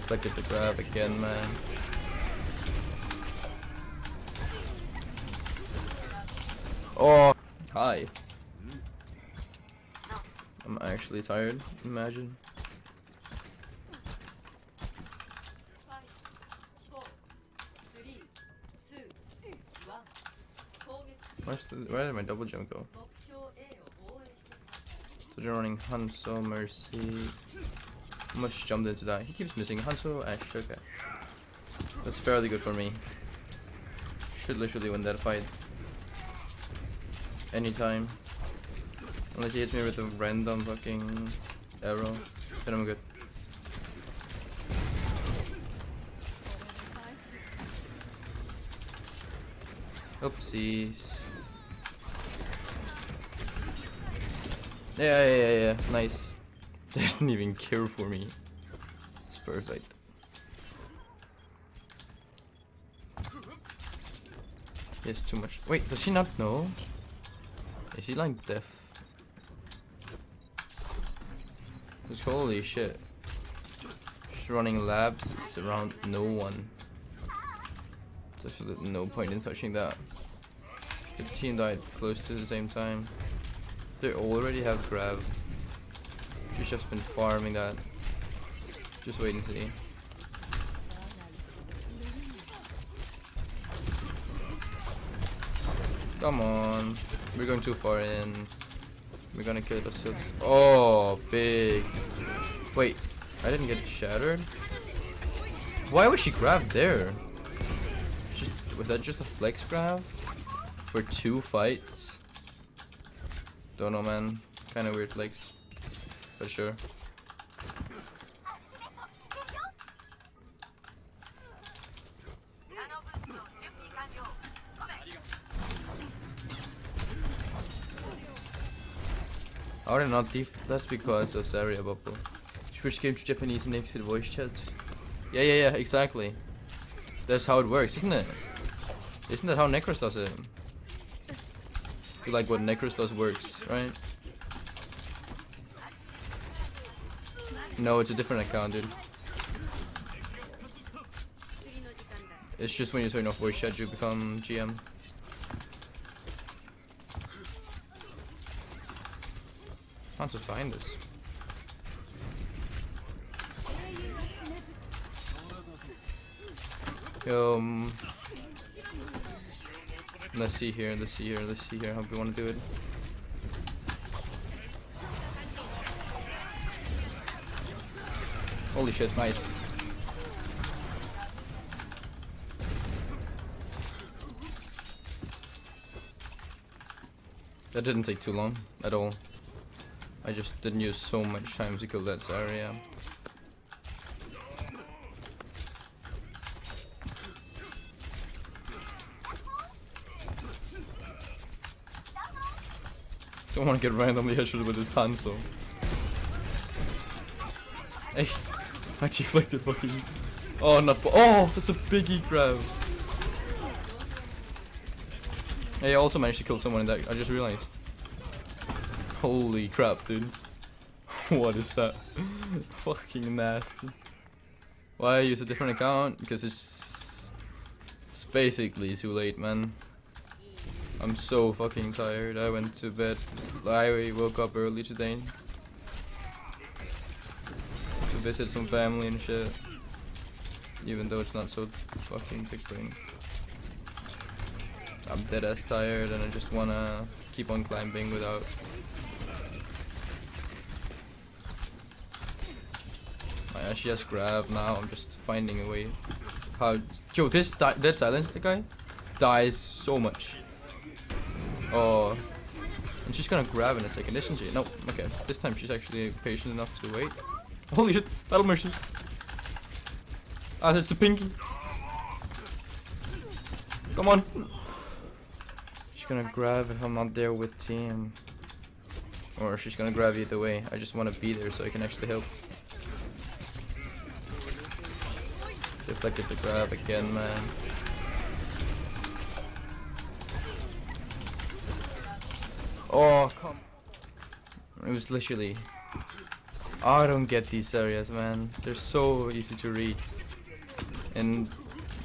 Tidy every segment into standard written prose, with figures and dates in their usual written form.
Deflected the grab again, man. Oh, hi. I'm actually tired. Imagine. Where did my double jump go? So you're running Hanzo, Mercy. How much jumped into that? He keeps missing Hanzo, Ash. Okay, that's fairly good for me. Should literally win that fight anytime. Unless he hits me with a random fucking arrow, then I'm good. Oopsies. Yeah. Nice. They didn't even care for me. It's perfect. He has too much. Wait, does she not know? Is he like deaf? Because holy shit. She's running labs around no one. There's no point in touching that. The team died close to the same time. They already have grab. She's just been farming that. Just wait and see. Come on. We're going too far in. We're gonna kill ourselves. Oh, big. Wait, I didn't get shattered? Why would she grab there? Was that just a flex grab? For 2 fights? Don't know, man. Kinda weird flex. For sure. I would not def. That's because of Zarya bubble. Switch game to Japanese and exit voice chat. Yeah, exactly. That's how it works, isn't it? Isn't that how Necros does it? I feel like what Necros does works, right? No, it's a different account, dude. It's just when you turn off voice chat, you become GM. How to find this? Let's see here. How do we want to do it? Holy shit, nice. That didn't take too long at all. I just didn't use so much time to kill that Zarya. Don't want to get randomly headshot with his Hanzo. Hey, I deflected fucking. Oh, not. Oh, that's a biggie grab. Hey, I also managed to kill someone in that. I just realized. Holy crap, dude. What is that? Fucking nasty. Why I use a different account? Because it's basically too late, man. I'm so fucking tired. I went to bed. I woke up early today to visit some family and shit. Even though it's not so fucking big brain. I'm dead ass tired and I just wanna keep on climbing without. She has grab now. I'm just finding a way. How? Yo, this dead silence, the guy dies so much. Oh, and she's gonna grab in a second, isn't she? No, okay. This time she's actually patient enough to wait. Holy shit! Battle mercy. Ah, that's the pinky. Come on. She's gonna grab if I'm not there with team, or she's gonna grab either way. I just want to be there so I can actually help. Deflected the grab again, man. Oh, come. It was literally I don't get these areas, man. They're so easy to read. And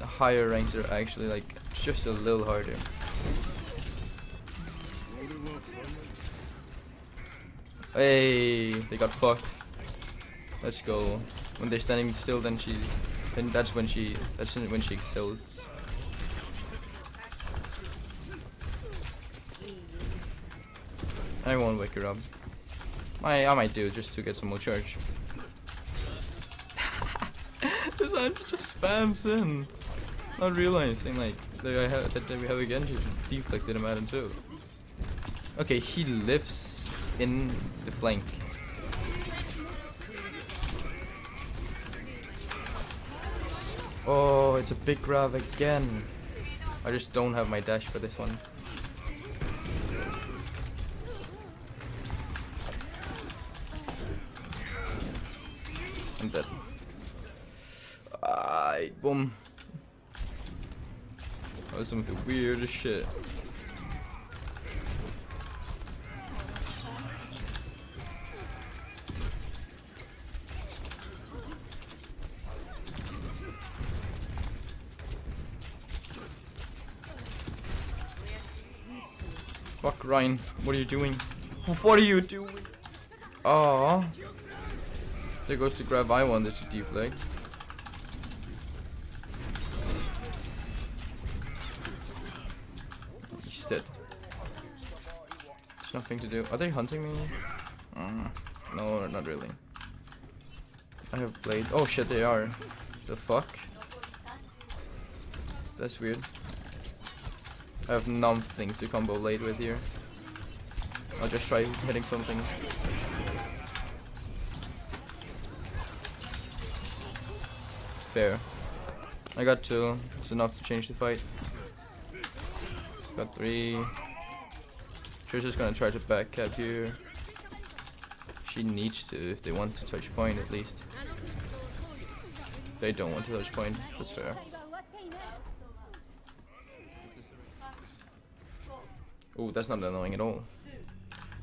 higher ranks are actually like just a little harder. Hey, they got fucked. Let's go. When they're standing still, then that's when she excels. I won't wake her up. I might do just to get some more charge. This Ange just spams in, not realizing like that we have again just deflected him at him too. Okay, he lives in the flank. Oh, it's a big grab again. I just don't have my dash for this one. I'm dead. Boom. That was some of the weirdest shit. Fuck, Ryan, what are you doing? What are you doing? Oh, there goes the grab I wanted to deflect. He's dead. There's nothing to do. Are they hunting me? No, not really. I have blade. Oh shit, they are. The fuck? That's weird. I have nothing to combo blade with here. I'll just try hitting something. Fair. I got 2. It's enough to change the fight. Got 3. She's just gonna try to backcap here. She needs to if they want to touch point at least. They don't want to touch point. That's fair. Oh, that's not annoying at all.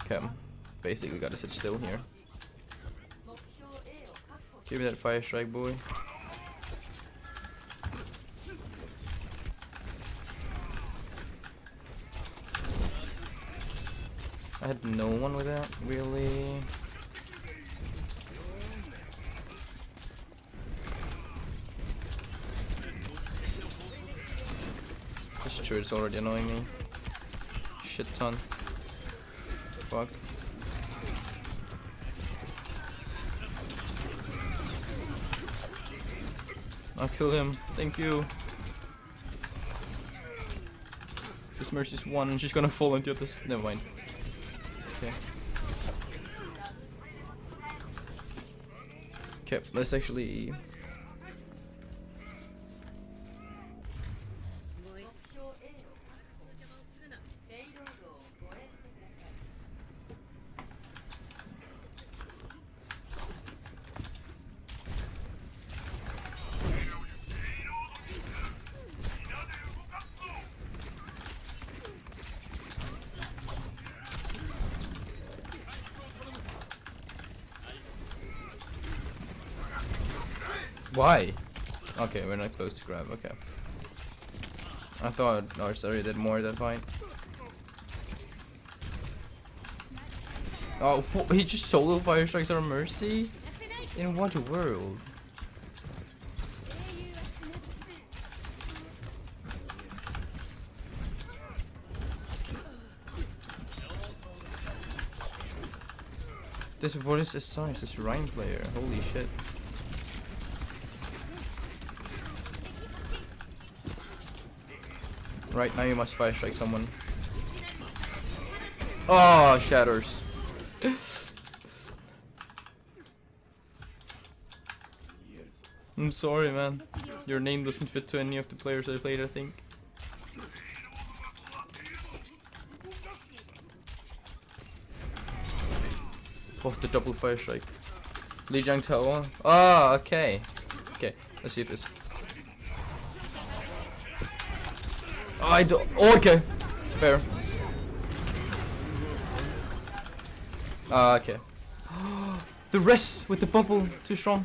Okay, basically gotta sit still here. Give me that fire strike, boy. I had no one with that, really. That's true, it's already annoying me. Shit ton. Fuck. I'll kill him. Thank you. This Mercy's 1 and she's gonna fall into this. Never mind. Okay. Okay, let's actually. Why? Okay, we're not close to grab. Okay. I thought Arsaria did more that fight. Oh, he just solo fire strikes our Mercy? In what world? What is this size? This Rhine player? Holy shit. Right, now you must fire strike someone. Oh, shatters. I'm sorry, man. Your name doesn't fit to any of the players I played, I think. Oh, the double fire strike. Li Jiang Tao. Oh, okay. Okay, let's see if this. I don't. Oh, okay. Fair. Okay. The rest with the bubble too strong.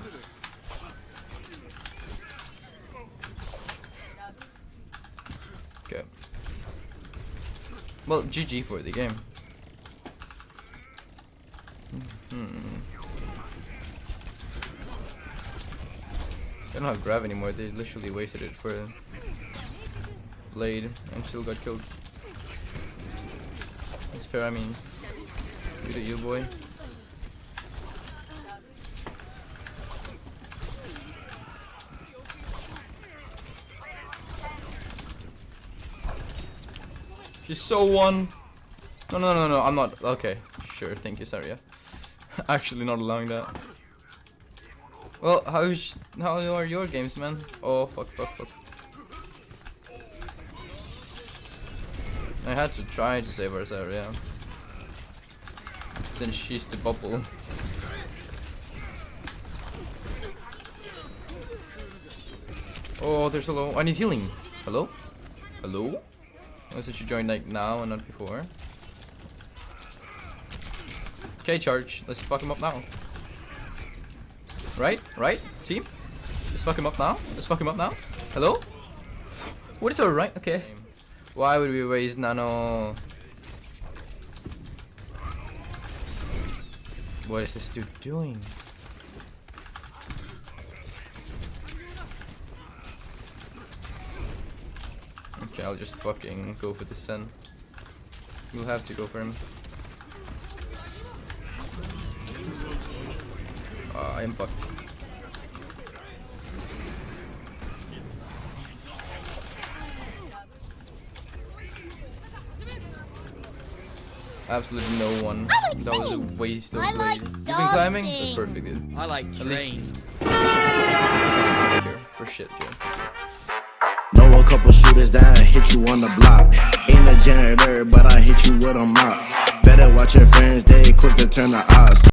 Okay. Well, GG for the game. They don't have grab anymore. They literally wasted it for a blade and still got killed. That's fair. I mean, good at you, boy. She's so one. No. I'm not. Okay, sure. Thank you, sorry. Yeah. Actually, not allowing that. Well, how are your games, man? Oh, fuck. I had to try to save her, so yeah. Since she's the bubble. Oh, there's a low. I need healing. Hello? Hello? Oh, so she joined like now and not before. Okay, charge. Let's fuck him up now. Right? Team? Let's fuck him up now. Hello? What is alright? Okay. Why would we waste nano? What is this dude doing? Okay, I'll just fucking go for the Sen. We'll have to go for him. I am fucked. Absolutely no one. That was a waste of blade. Like You've been climbing? That's perfect, dude. I like trains. For shit, Joe. Know a couple shooters that hit you on the block. Ain't a janitor, but I hit you with a mop. Better watch your friends, they quick to turn the odds.